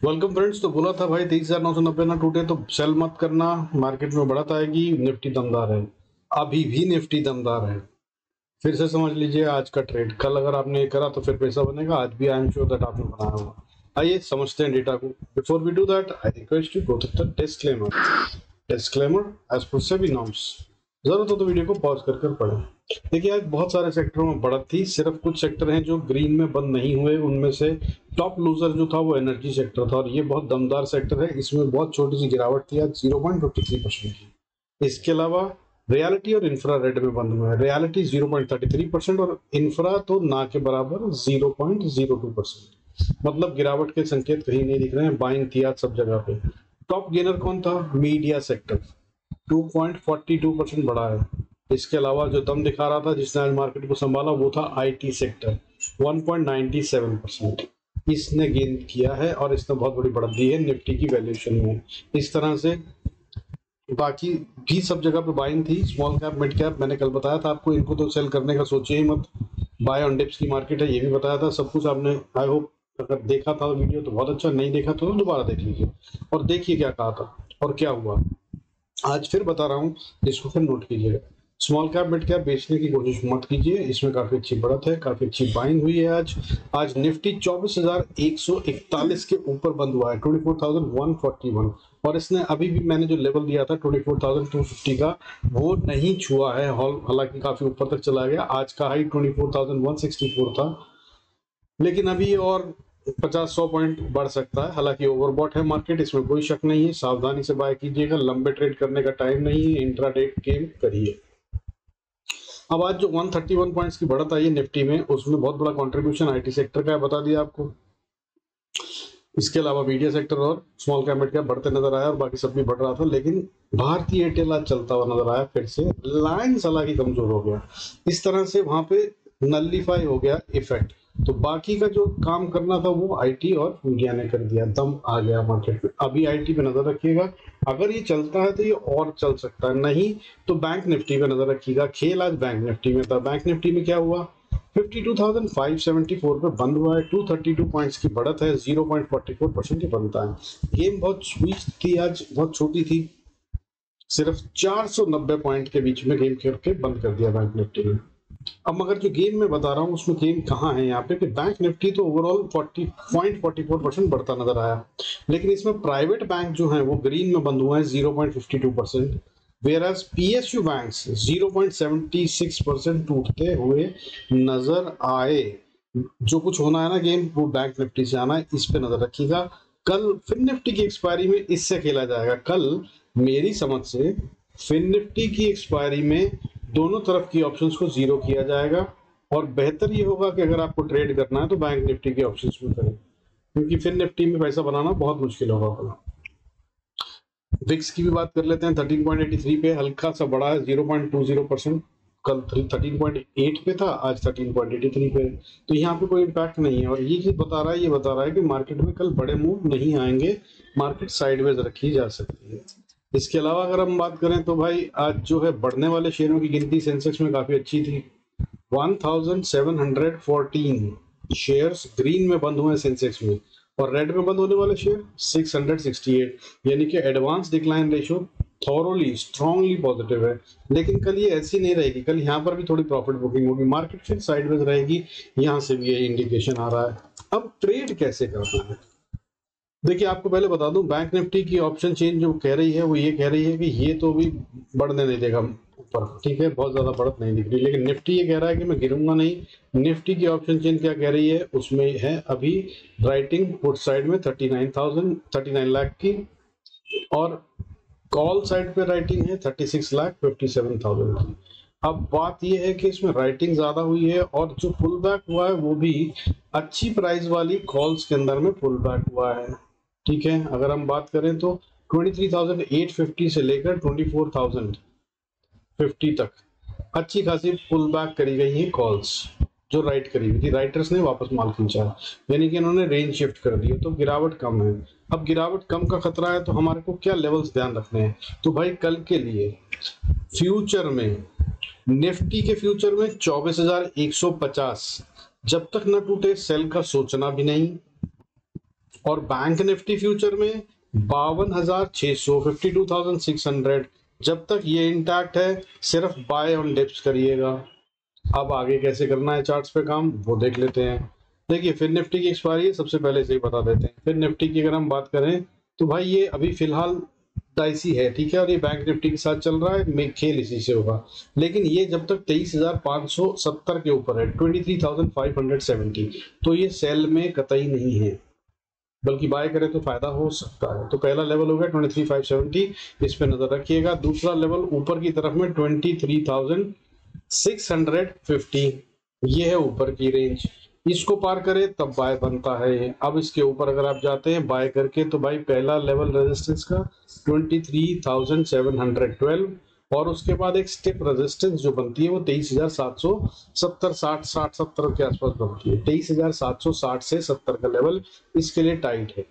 Welcome friends. तो बोला था भाई 23,990 ना टूटे तो सेल मत करना, मार्केट में बढ़त आएगी। निफ्टी दमदार है, अभी भी निफ्टी दमदार है। फिर से समझ लीजिए आज का ट्रेड, कल अगर आपने ये करा तो फिर पैसा बनेगा, आज भी आई एम श्योर दैट आपने बनाया होगा। आइए समझते हैं डेटा को। Before we do that I request you go to the disclaimer as per SEBI norms. जरूरत हो तो वीडियो को पॉज कर पढ़ें। देखिए आज बहुत सारे सेक्टरों में बढ़त थी, सिर्फ कुछ सेक्टर हैं जो ग्रीन में बंद नहीं हुए। उनमें से टॉप लूजर जो था वो एनर्जी सेक्टर था और ये बहुत दमदार सेक्टर है। इसमें बहुत छोटी सी गिरावट थी आज 0.53% की। इसके अलावा रियलिटी और इंफ्रा रेड में बंद हुआ है। रियलिटी 0.33% और इंफ्रा तो ना के बराबर 0.02%। मतलब गिरावट के संकेत कहीं नहीं दिख रहे हैं, बाइंग थी आज सब जगह पे। टॉप गेनर कौन था? मीडिया सेक्टर 2.42% बढ़ा है। इसके अलावा जो दम दिखा रहा था, जिसने आज मार्केट को संभाला, वो था आईटी सेक्टर 1.97%। इसने गेन किया है और इसने बहुत बड़ी बढ़त दी है निफ्टी की वैल्यूएशन में। इस तरह से बाकी भी सब जगह पे बाइंग थी। स्मॉल कैप, मिड कैप मैंने कल बताया था आपको, इनको तो सेल करने का सोचिए ही मत। बाय ऑन डिप्स की मार्केट है, ये भी बताया था। सब कुछ आपने आई होप अगर देखा था वीडियो तो बहुत अच्छा, नहीं देखा तो दोबारा देख लीजिए और देखिए क्या कहा था और क्या हुआ। आज फिर बता रहा हूँ, इसको फिर नोट कीजिएगा। स्मॉल कैप मिड कैप बेचने की कोशिश मत कीजिए, इसमें काफी अच्छी बढ़त है, काफी अच्छी बाइंग हुई है। आज निफ्टी 24,141 के ऊपर बंद हुआ है, 24,141। और इसने अभी भी मैंने जो लेवल दिया था 24,250 का, वो नहीं छुआ है। हालांकि काफी ऊपर तक चला गया। आज का हाई 24,164 था, लेकिन अभी और 50-100 पॉइंट बढ़ सकता है। हालांकि ओवरबॉट है मार्केट, इसमें कोई शक नहीं है। सावधानी से बाय कीजिएगा, लंबे ट्रेड करने का टाइम नहीं है, इंट्राडे गेम करिए। अब आज जो 131 पॉइंट्स की बढ़त आई है निफ्टी में, उसमें बहुत बड़ा कंट्रीब्यूशन आईटी सेक्टर का है, बता दिया आपको। इसके अलावा मीडिया सेक्टर और स्मॉल कैप मिड कैप बढ़ते नजर आया और बाकी सब भी बढ़ रहा था। लेकिन भारतीय एयरटेल आज चलता हुआ नजर आया, फिर से रिलायंस हालांकि कमजोर हो गया। इस तरह से वहां पे नलिफाई हो गया इफेक्ट। तो बाकी का जो काम करना था वो आईटी और मीडिया ने कर दिया, दम आ गया मार्केट में। अभी आईटी पे नजर रखिएगा, अगर ये चलता है तो ये और चल सकता है, नहीं तो बैंक निफ्टी पे नजर रखिएगा। खेल आज बैंक निफ्टी में था। बैंक निफ्टी में क्या हुआ? 52,574 पे बंद हुआ है, 232 पॉइंट्स की बढ़त है, 0.44% की बनता है। गेम बहुत स्वीट थी आज, बहुत छोटी थी, सिर्फ 490 पॉइंट के बीच में गेम करके बंद कर दिया बैंक निफ्टी ने। अब मगर जो गेम में बता रहा हूँ उसमें गेम कहाँ है यहाँ पे कि बैंक निफ्टी तो ओवरऑल 40.44% बढ़ता नजर आया, लेकिन इसमें प्राइवेट बैंक जो है वो ग्रीन में बंद हुआ है 0.52%, वेयरएज पीएसयू बैंक्स 0.76% टूटते हुए नजर आए। जो कुछ होना है ना गेम, वो बैंक निफ्टी से आना है, इस पे नजर रखिएगा। कल फिन निफ्टी की एक्सपायरी में इससे खेला जाएगा। कल मेरी समझ से फिन निफ्टी की एक्सपायरी में दोनों तरफ की ऑप्शंस को जीरो किया जाएगा और बेहतर ये होगा कि अगर आपको ट्रेड करना है तो बैंक निफ्टी के ऑप्शंस में करें, क्योंकि फिन निफ्टी में पैसा बनाना बहुत मुश्किल होगा। विक्स की भी बात कर लेते हैं। 13.83 पे हल्का सा बढ़ा है, 0.20%। कल 13.8 पे था, आज 13.83 पे। तो यहाँ पे कोई इम्पैक्ट नहीं है और ये चीज बता रहा है कि मार्केट में कल बड़े मूव नहीं आएंगे, मार्केट साइडवेज रखी जा सकती है। इसके अलावा अगर हम बात करें तो भाई आज जो है बढ़ने वाले शेयरों की गिनती सेंसेक्स में काफी अच्छी थी। 1714 शेयर्स ग्रीन में बंद हुए हैं सेंसेक्स में, और रेड में बंद होने वाले शेयर 668, यानी कि advance decline ratio thoroughly strongly positive है। लेकिन कल ये ऐसी नहीं रहेगी, कल यहाँ पर भी थोड़ी प्रॉफिट बुकिंग होगी, मार्केट फिर साइडवेज रहेगी। यहाँ से भी ये इंडिकेशन आ रहा है। अब ट्रेड कैसे करना है, देखिए आपको पहले बता दूं, बैंक निफ्टी की ऑप्शन चेंज जो कह रही है वो ये कह रही है कि ये तो भी बढ़ने नहीं देगा ऊपर, ठीक है, बहुत ज्यादा बढ़त नहीं दिख रही। लेकिन निफ्टी ये कह रहा है कि मैं गिरूंगा नहीं। निफ्टी की ऑप्शन चेंज क्या कह रही है, उसमें है अभी राइटिंग पुट साइड में 39 लाख की, और कॉल साइड पे राइटिंग है 36,57,000 की। अब बात यह है कि इसमें राइटिंग ज्यादा हुई है और जो पुल बैक हुआ है वो भी अच्छी प्राइस वाली कॉल्स के अंदर में पुल बैक हुआ है, ठीक है। अगर हम बात करें तो 23,850 से लेकर 24,050 तक अच्छी खासी पुल बैक करी गई है कॉल्स, जो राइट करी हुई थी। राइटर्स ने वापस माल खींचा, यानी कि इन्होंने रेंज शिफ्ट कर दी, तो गिरावट कम है। अब गिरावट कम का खतरा है तो हमारे को क्या लेवल्स ध्यान रखने हैं, तो भाई कल के लिए फ्यूचर में निफ्टी के फ्यूचर में 24,150 जब तक न टूटे सेल का सोचना भी नहीं, और बैंक निफ्टी फ्यूचर में 52,600, 52,600, जब तक ये इंटैक्ट है सिर्फ बाय ऑन डिप्स करिएगा। अब आगे कैसे करना है चार्ट्स पे काम वो देख लेते हैं। देखिए फिर निफ्टी की एक्सपायरी है, सबसे पहले से ही बता देते हैं। फिर निफ्टी की अगर हम बात करें तो भाई ये अभी फिलहाल डाइसी है, ठीक है, और ये बैंक निफ्टी के साथ चल रहा है, खेल इसी से होगा। लेकिन ये जब तक 23,570 के ऊपर है, 23,570, तो ये सेल में कतई नहीं है, बल्कि बाय करें तो फायदा हो सकता है। तो पहला लेवल हो गया 23,570, इस पे नजर रखिएगा। दूसरा लेवल ऊपर की तरफ में 23,650, ये है ऊपर की रेंज, इसको पार करे तब बाय बनता है। अब इसके ऊपर अगर आप जाते हैं बाय करके तो भाई पहला लेवल रेजिस्टेंस का 23,712, और उसके बाद एक स्टेप रेजिस्टेंस जो बनती है वो 23,770, 60 के आसपास बनती है। 23,760 से 70 का लेवल इसके लिए टाइट है।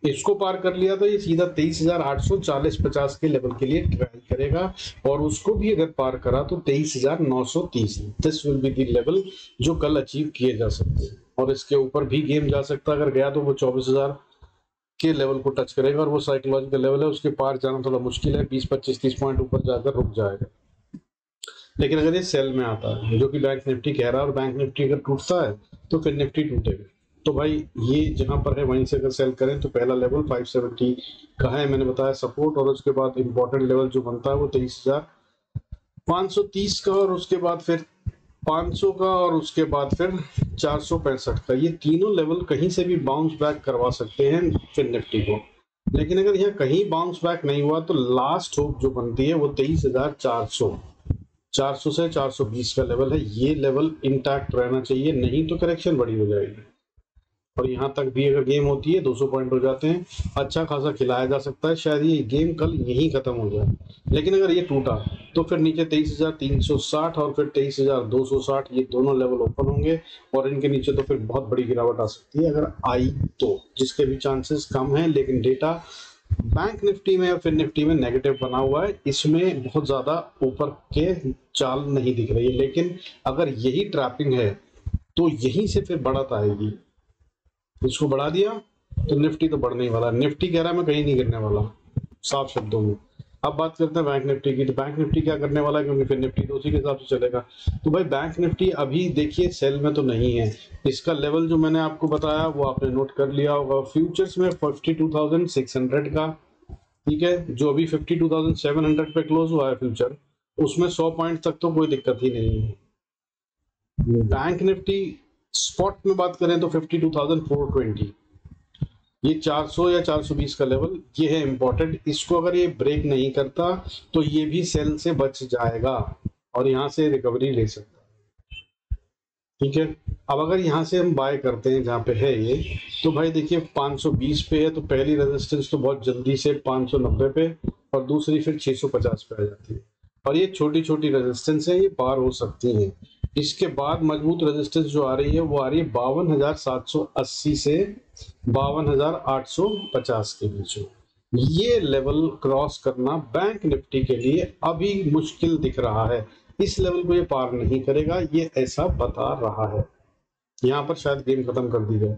इसको पार कर लिया तो ये सीधा 23,840-50 के लेवल के लिए ट्राई करेगा, और उसको भी अगर पार करा तो 23,930। This will be the level जो कल अचीव किए जा सकते हैं, और इसके ऊपर भी गेम जा सकता है। अगर गया तो वो 24,000 के लेवल को टच करेगा, और वो साइकोलॉजिकल लेवल है, उसके पार जाना थोड़ा मुश्किल है, 20-25-30 पॉइंट ऊपर जाकर रुक जाएगा। लेकिन अगर ये सेल में आता है जो कि बैंक निफ्टी कह रहा है, और बैंक निफ्टी अगर टूटता है तो फिर निफ्टी टूटेगा। तो भाई ये जहां पर है वहीं से अगर सेल करें तो पहला लेवल 570 का है, मैंने बताया सपोर्ट, और उसके बाद इंपॉर्टेंट लेवल जो बनता है वो 23,530 का, और उसके बाद फिर 500 का, और उसके बाद फिर 465 का। ये तीनों लेवल कहीं से भी बाउंस बैक करवा सकते हैं फिर निफ्टी को। लेकिन अगर यहाँ कहीं बाउंस बैक नहीं हुआ तो लास्ट होप जो बनती है वो 23,400, 400 से 420 का लेवल है। ये लेवल इंटैक्ट रहना चाहिए, नहीं तो करेक्शन बड़ी हो जाएगी। और यहाँ तक भी अगर गेम होती है 200 पॉइंट हो जाते हैं, अच्छा खासा खिलाया जा सकता है, शायद ये गेम कल यहीं खत्म हो जाए। लेकिन अगर ये टूटा तो फिर नीचे 23,360 और फिर 23,260, ये दोनों लेवल ओपन होंगे, और इनके नीचे तो फिर बहुत बड़ी गिरावट आ सकती है अगर आई तो, जिसके भी चांसेस कम हैं। लेकिन डेटा बैंक निफ्टी में और फिर निफ्टी में नेगेटिव बना हुआ है, इसमें बहुत ज्यादा ऊपर के चाल नहीं दिख रही है। लेकिन अगर यही ट्रैपिंग है तो यहीं से फिर बढ़त आएगी। इसको बढ़ा दिया तो निफ्टी तो बढ़ने ही वाला, निफ्टी कह रहा है मैं कहीं नहीं गिरने वाला, साफ शब्दों में। अब बात करते हैं बैंक निफ्टी की, तो बैंक निफ्टी क्या करने वाला है, क्योंकि फिर निफ्टी तो उसी के हिसाब से चलेगा। तो भाई बैंक निफ्टी अभी देखिए सेल में तो नहीं है, इसका लेवल जो मैंने आपको बताया वो आपने नोट कर लिया होगा। फ्यूचर्स में 52,600 का, ठीक है, जो अभी 52,700 पे क्लोज हुआ है फ्यूचर, उसमें 100 पॉइंट तक तो कोई दिक्कत ही नहीं है। बैंक निफ्टी स्पॉट में बात करें तो 52,420, ये 400 या 420 का लेवल ये है इंपॉर्टेंट। इसको अगर ये ब्रेक नहीं करता तो ये भी सेल से बच जाएगा और यहां से रिकवरी ले सकता है, ठीक है। अब अगर यहां से हम बाय करते हैं जहां पे है ये, तो भाई देखिए 520 पे है, तो पहली रेजिस्टेंस तो बहुत जल्दी से 590 पे, और दूसरी फिर 650 पे आ जाती है, और ये छोटी छोटी रेजिस्टेंस है, ये पार हो सकती है। इसके बाद मजबूत रेजिस्टेंस जो आ रही है वो आ रही है 52,780 से 52,850 के बीच में। ये लेवल क्रॉस करना बैंक निफ्टी के लिए अभी मुश्किल दिख रहा है, इस लेवल को ये पार नहीं करेगा, ये ऐसा बता रहा है। यहाँ पर शायद गेम खत्म कर दी जाए,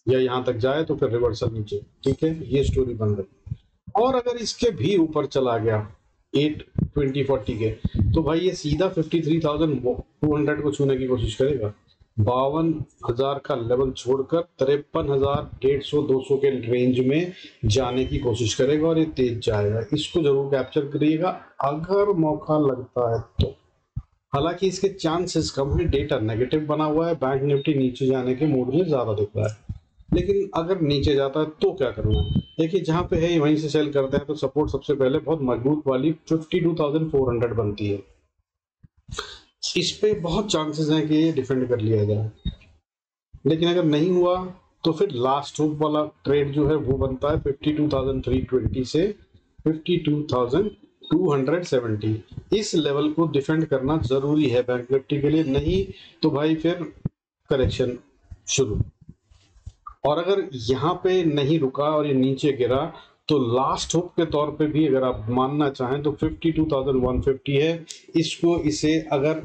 या यहाँ तक जाए तो फिर रिवर्सल नीचे, ठीक है, ये स्टोरी बन रही। और अगर इसके भी ऊपर चला गया 820-40 के, तो भाई ये सीधा 53,200 को छूने की कोशिश करेगा। 52,000 का लेवल छोड़कर 53,150-200 के रेंज में जाने की कोशिश करेगा, और ये तेज जाएगा। इसको जरूर कैप्चर करिएगा अगर मौका लगता है तो। हालांकि इसके चांसेस कम है, डेटा नेगेटिव बना हुआ है, बैंक निफ्टी नीचे जाने के मूड में ज्यादा दिख रहा है। लेकिन अगर नीचे जाता है तो क्या करना है, देखिए जहां पे है वहीं से सेल करते हैं। तो सपोर्ट सबसे पहले बहुत मजबूत वाली 52,400 बनती है, इस पे बहुत चांसेस हैं कि ये डिफेंड कर लिया जाए। लेकिन अगर नहीं हुआ तो फिर लास्ट होप वाला ट्रेड जो है वो बनता है 52,320 से 52,270। इस लेवल को डिफेंड करना जरूरी है बैंक निफ्टी के लिए, नहीं तो भाई फिर करेक्शन शुरू। और अगर यहाँ पे नहीं रुका और ये नीचे गिरा तो लास्ट होप के तौर पे भी अगर आप मानना चाहें तो 52,150 है। इसे अगर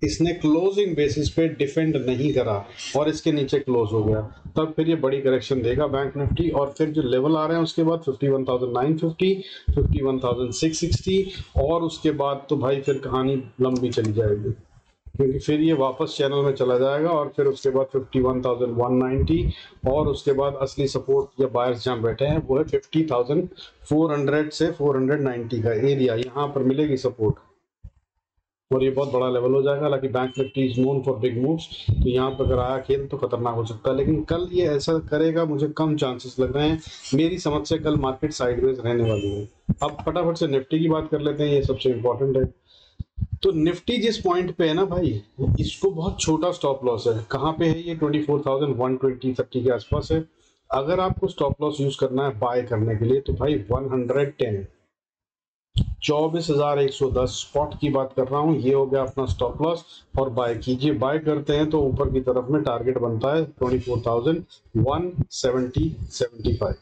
इसने क्लोजिंग बेसिस पे डिफेंड नहीं करा और इसके नीचे क्लोज हो गया, तब फिर ये बड़ी करेक्शन देगा बैंक निफ्टी। और फिर जो लेवल आ रहे हैं उसके बाद 51,950, 51,660 और उसके बाद तो भाई फिर कहानी लंबी चली जाएगी, क्योंकि फिर ये वापस चैनल में चला जाएगा और फिर उसके बाद 51,190 और उसके बाद असली सपोर्ट या बायर्स जहां बैठे हैं वो है 50,400 से 490 का एरिया, यहाँ पर मिलेगी सपोर्ट और ये बहुत बड़ा लेवल हो जाएगा। हालांकि bank Nifty is known for big moves, तो यहाँ पर अगर आया खेल तो खतरनाक हो सकता है, लेकिन कल ये ऐसा करेगा मुझे कम चांसेस लग रहे हैं। मेरी समझ से कल मार्केट साइडवेज रहने वाली है। अब फटाफट से निफ्टी की बात कर लेते हैं, ये सबसे इंपॉर्टेंट है। तो निफ्टी जिस पॉइंट पे है ना भाई, इसको बहुत छोटा स्टॉप लॉस है। कहाँ पे है ये? 24,120-30 के आसपास है। अगर आपको स्टॉप लॉस यूज करना है बाय करने के लिए तो भाई 110, 24,110 स्पॉट की बात कर रहा हूं, ये हो गया अपना स्टॉप लॉस और बाय कीजिए। बाय करते हैं तो ऊपर की तरफ में टारगेट बनता है 24,170-75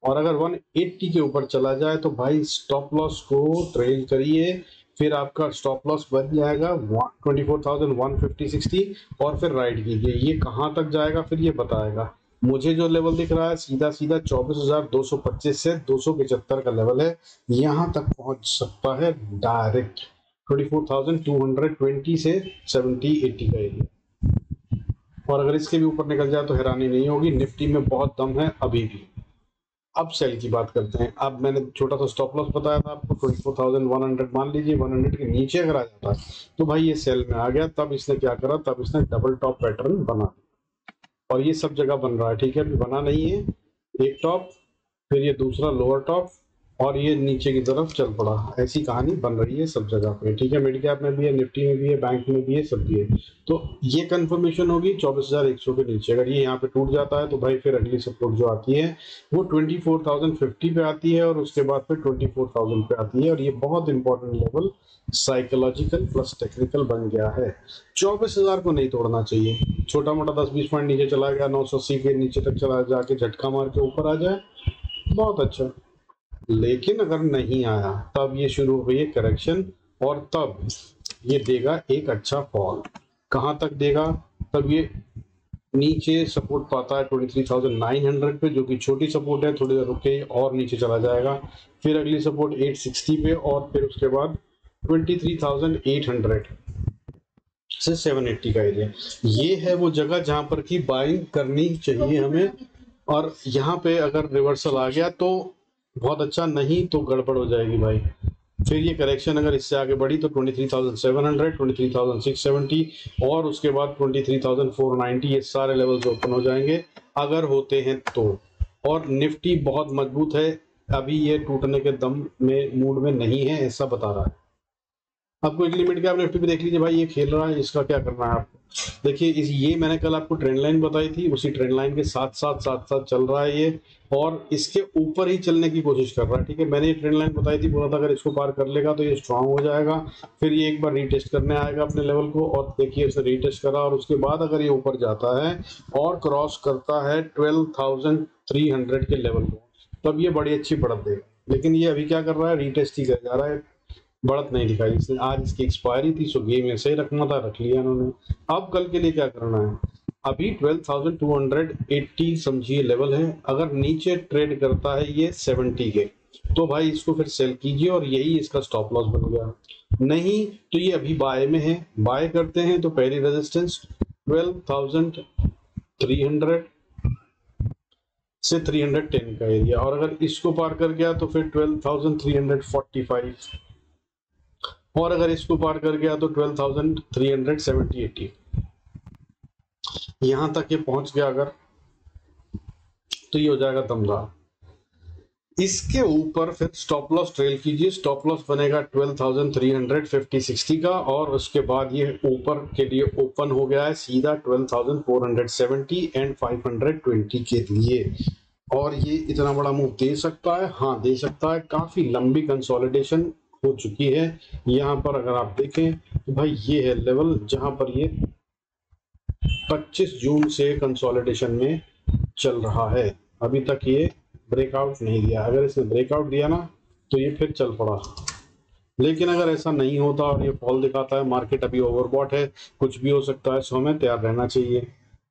और अगर 180 के ऊपर चला जाए तो भाई स्टॉप लॉस को ट्रेल करिए, फिर आपका स्टॉप लॉस बन जाएगा 24,150-60 और फिर राइट कीजिए। ये कहां तक जाएगा फिर ये बताएगा। मुझे जो लेवल दिख रहा है सीधा सीधा 24,225 से 275 का लेवल है, यहां तक पहुंच सकता है डायरेक्ट 24,220 से 70-80 का एरिया। और अगर इसके भी ऊपर निकल जाए तो हैरानी नहीं होगी। निफ्टी में बहुत दम है अभी भी। अब सेल की बात करते हैं। अब मैंने छोटा सा स्टॉप लॉस बताया था आपको 24,100, मान लीजिए 100 के नीचे अगर आ जाता तो भाई ये सेल में आ गया। तब इसने क्या करा, तब इसने डबल टॉप पैटर्न बना और ये सब जगह बन रहा है, ठीक है। अभी बना नहीं है, एक टॉप फिर ये दूसरा लोअर टॉप और ये नीचे की तरफ चल पड़ा। ऐसी कहानी बन रही है सब जगह पे, ठीक है। मिड कैप में भी है, निफ्टी में भी है, बैंक में भी है, सब भी है। तो ये कंफर्मेशन होगी 24,100 के नीचे। अगर ये यहाँ पे टूट जाता है तो भाई फिर अगली सपोर्ट जो आती है वो 24,050 पे आती है और उसके बाद फिर 24,000 पे आती है। और ये बहुत important level psychological plus technical बन गया है। 24,000 को नहीं तोड़ना चाहिए। छोटा मोटा 10-20 पॉइंट नीचे चला गया, 980 के नीचे तक चला जाके झटका मार के ऊपर आ जाए, बहुत अच्छा। लेकिन अगर नहीं आया तब ये शुरू हो गई है करेक्शन और तब ये देगा एक अच्छा फॉल। कहां तक देगा? तब ये नीचे सपोर्ट पाता है 23,900 पे, जो कि छोटी सपोर्ट है। थोड़ी देर रुके और नीचे चला जाएगा, फिर अगली सपोर्ट 860 पे और फिर उसके बाद 23,800 से 780 का एरिया। ये है वो जगह जहां पर की बाइंग करनी चाहिए हमें। और यहाँ पे अगर रिवर्सल आ गया तो बहुत अच्छा, नहीं तो गड़बड़ हो जाएगी भाई। फिर ये करेक्शन अगर इससे आगे बढ़ी तो 23,700, 23,670 और उसके बाद 23,490, ये सारे लेवल्स ओपन हो जाएंगे अगर होते हैं तो। और निफ्टी बहुत मजबूत है, अभी ये टूटने के दम में मूड में नहीं है, ऐसा बता रहा है। आपको एक लिमिट कैप निफ्टी पे देख लीजिए भाई, ये खेल रहा है, इसका क्या करना है आपको। देखिए ये मैंने कल आपको ट्रेंड लाइन बताई थी, उसी ट्रेंड लाइन के साथ साथ चल रहा है ये और इसके ऊपर ही चलने की कोशिश कर रहा है, ठीक है। मैंने ये ट्रेंड लाइन बताई थी, बोला था अगर इसको पार कर लेगा तो ये स्ट्रांग हो जाएगा। फिर ये एक बार रीटेस्ट करने आएगा अपने लेवल को और देखिए उसने रीटेस्ट करा और उसके बाद अगर ये ऊपर जाता है और क्रॉस करता है 12,300 के लेवल को, तब ये बड़ी अच्छी बढ़त देगा। लेकिन ये अभी क्या कर रहा है, रीटेस्ट ही कर जा रहा है, बढ़त नहीं दिखाई इसने। आज इसकी एक्सपायरी थी, सो गेम ऐसे ही रखना था, रख लिया इन्होंने। अब कल के लिए क्या करना है, अभी 12,280 समझिए लेवल है। अगर नीचे ट्रेड करता है ये 70 के तो भाई इसको फिर सेल कीजिए और यही इसका स्टॉप लॉस बन गया। नहीं तो ये अभी बाय में है, बाय करते हैं तो पहली रेजिस्टेंस 12,300 से 310 का एरिया और अगर इसको पार कर गया तो फिर 12,345 और अगर इसको पार कर गया तो 12,370-80। यहां तक ये पहुंच गया अगर तो ये हो जाएगा दमदार। इसके ऊपर फिर स्टॉप लॉस ट्रेल कीजिए, स्टॉप लॉस बनेगा 12,350-60 का और उसके बाद ये ऊपर के लिए ओपन हो गया है सीधा 12,470 एंड 520 के लिए। और ये इतना बड़ा मूव दे सकता है, हाँ दे सकता है। काफी लंबी कंसोलिडेशन हो चुकी है यहाँ पर। अगर आप देखें तो भाई ये है लेवल जहां पर ये 25 जून से कंसोलिडेशन में चल रहा है। अभी तक ये ब्रेकआउट नहीं दिया, अगर इसने ब्रेकआउट दिया ना तो ये फिर चल पड़ा लेकिन अगर ऐसा नहीं होता और ये फॉल दिखाता है, मार्केट अभी ओवरबॉट है, कुछ भी हो सकता है, सो हमें तैयार रहना चाहिए।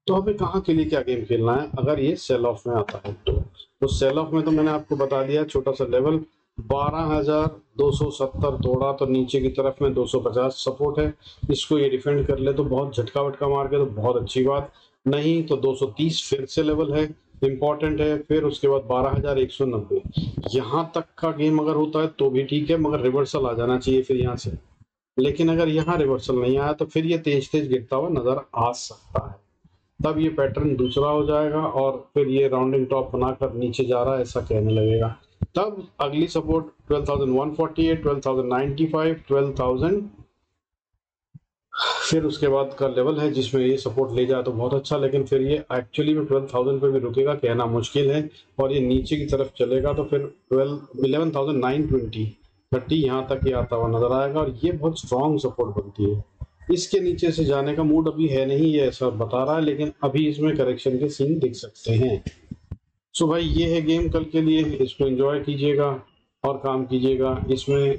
तो हमें कहाँ के लिए क्या गेम खेलना है अगर ये सेल ऑफ में आता है तो सेल ऑफ में तो मैंने आपको बता दिया, छोटा सा लेवल 12,270 तोड़ा तो नीचे की तरफ में 250 सपोर्ट है, इसको ये डिफेंड कर ले तो बहुत झटका वटका मार के तो बहुत अच्छी बात, नहीं तो 230 फिर से लेवल है, इंपॉर्टेंट है। फिर उसके बाद 12,190, यहाँ तक का गेम अगर होता है तो भी ठीक है, मगर रिवर्सल आ जाना चाहिए फिर यहाँ से। लेकिन अगर यहाँ रिवर्सल नहीं आया तो फिर ये तेज तेज गिरता हुआ नजर आ सकता है, तब ये पैटर्न दूसरा हो जाएगा और फिर ये राउंडिंग टॉप बनाकर नीचे जा रहा है ऐसा कहने लगेगा। तब अगली सपोर्ट 12,148, 12,095, 12,000, फिर उसके बाद का लेवल है जिसमें ये सपोर्ट ले जाए तो बहुत अच्छा, लेकिन फिर ये एक्चुअली में 12,000 पे भी रुकेगा कहना मुश्किल है, और ये नीचे की तरफ चलेगा तो फिर 11,920, 30 यहाँ तक ये आता हुआ नजर आएगा और ये बहुत स्ट्रॉन्ग सपोर्ट बनती है। इसके नीचे से जाने का मूड अभी है नहीं, ये ऐसा बता रहा है, लेकिन अभी इसमें करेक्शन के सीन दिख सकते हैं। सो भाई ये है गेम कल के लिए, इसको एंजॉय कीजिएगा और काम कीजिएगा। इसमें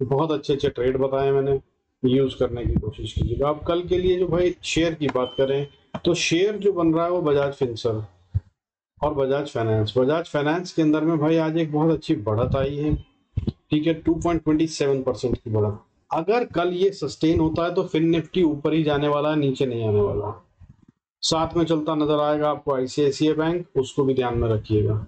बहुत अच्छे अच्छे ट्रेड बताए मैंने, यूज करने की कोशिश कीजिएगा। अब कल के लिए जो भाई शेयर की बात करें तो शेयर जो बन रहा है वो बजाज फिनसर्व और बजाज फाइनेंस। बजाज फाइनेंस के अंदर में भाई आज एक बहुत अच्छी बढ़त आई है, ठीक है, 2.27% की बढ़त। अगर कल ये सस्टेन होता है तो फिर निफ्टी ऊपर ही जाने वाला है, नीचे नहीं आने वाला। साथ में चलता नजर आएगा आपको आईसीआईसीआई बैंक, उसको भी ध्यान में रखिएगा।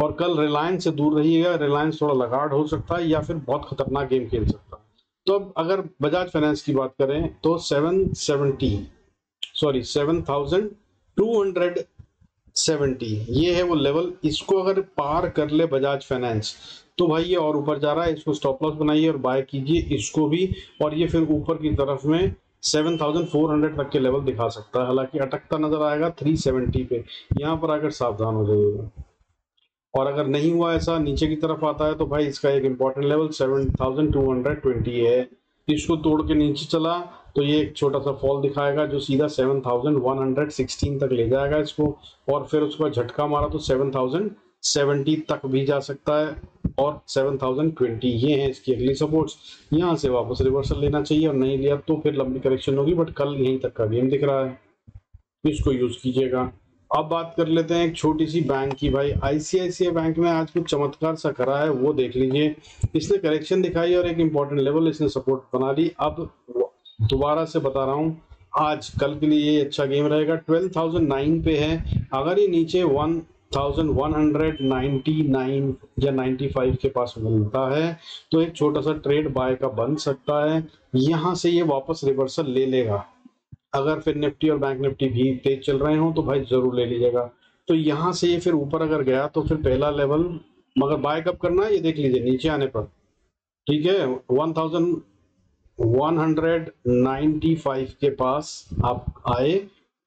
और कल रिलायंस से दूर रहिएगा, रिलायंस थोड़ा लगाड़ हो सकता है या फिर बहुत खतरनाक गेम खेल सकता है। तो अब अगर बजाज फाइनेंस की बात करें तो 7,270 ये है वो लेवल, इसको अगर पार कर ले बजाज फाइनेंस तो भाई ये और ऊपर जा रहा है, इसको स्टॉप लॉस बनाइए और बाय कीजिए इसको भी, और ये फिर ऊपर की तरफ में 7,400 तक के लेवल दिखा सकता है, हालांकि अटकता नजर आएगा 370 पे, यहाँ पर आकर सावधान हो जाइएगा। और अगर नहीं हुआ ऐसा नीचे की तरफ आता है तो भाई इसका एक इंपॉर्टेंट लेवल 7,220 है, इसको तोड़ के नीचे चला तो ये एक छोटा सा फॉल दिखाएगा जो सीधा 7,116 तक ले जाएगा इसको, और फिर उसके बाद झटका मारा तो 7,070 तक भी जा सकता है और 7,020 ये है इसकी अगली सपोर्ट्स। यहाँ से वापस रिवर्सल लेना चाहिए और नहीं लिया तो फिर लंबी करेक्शन होगी, बट कल यहीं तक का गेम दिख रहा है, इसको यूज कीजिएगा। अब बात कर लेते हैं एक छोटी सी बैंक की। भाई आईसीआईसीआई बैंक में आज कुछ चमत्कार सा करा है, वो देख लीजिए। इसने करेक्शन दिखाई और एक इंपॉर्टेंट लेवल इसने सपोर्ट बना ली। अब दोबारा से बता रहा हूँ, आज कल के लिए ये अच्छा गेम रहेगा। 12,009 पे है, अगर ये नीचे 1,199 या 95 के पास मिलता है तो एक छोटा सा ट्रेड बाय का बन सकता है, यहाँ से ये वापस रिवर्सल ले लेगा। अगर फिर निफ्टी और बैंक निफ्टी भी तेज चल रहे हो तो भाई जरूर ले लीजिएगा। तो यहाँ से ये फिर ऊपर अगर गया तो फिर पहला लेवल, मगर बाय कब करना है ये देख लीजिए नीचे आने पर, ठीक है, 1,195 के पास आप आए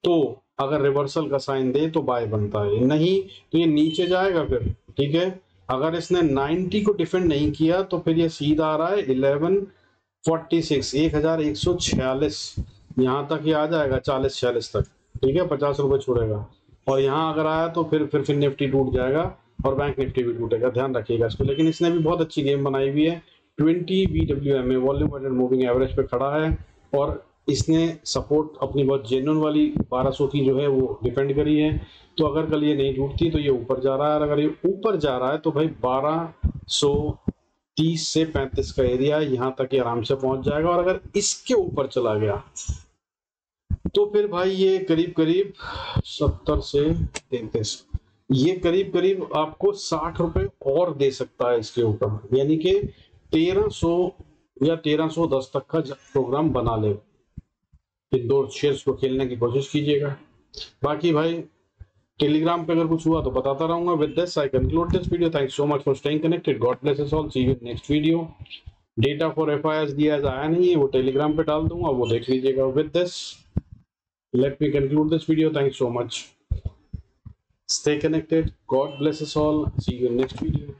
तो अगर रिवर्सल का साइन दे तो बाय बनता है, नहीं तो ये नीचे जाएगा फिर, ठीक है। अगर इसने 90 को डिफेंड नहीं किया तो फिर ये सीधा आ रहा है 1146, 1146 यहाँ तक ये आ जाएगा, 40-46 तक, ठीक है, 50 रुपए छोड़ेगा। और यहाँ अगर आया तो फिर निफ्टी टूट जाएगा और बैंक निफ्टी भी टूटेगा, ध्यान रखिएगा इसको। लेकिन इसने भी बहुत अच्छी गेम बनाई हुई है, 20 BWM volume weighted moving average पे खड़ा है और इसने सपोर्ट अपनी बहुत जेन्युइन वाली 1200 की जो है वो डिफेंड करी है। तो अगर कल ये नहीं टूटती तो ये ऊपर जा रहा है, और अगर ये ऊपर जा रहा है तो भाई 1230 से 35 का एरिया यहाँ तक ये आराम से पहुंच जाएगा। और अगर इसके ऊपर चला गया तो फिर भाई ये करीब करीब 70 से 33, ये करीब करीब आपको 60 रुपए और दे सकता है इसके ऊपर, यानी कि 1300 या 1310 तक का प्रोग्राम बना ले। इन दो शेयर्स को खेलने की कोशिश कीजिएगा। बाकी भाई टेलीग्राम पे अगर कुछ हुआ तो बताता रहूंगा। With this I conclude this video, thanks so much for staying connected, God bless us all, see you in next video. Data for FIR दिया आया नहीं है, वो टेलीग्राम पे डाल दूंगा, वो देख लीजिएगा। With this let me conclude this video. Thanks so much. Stay connected. God bless us all. See you in next video.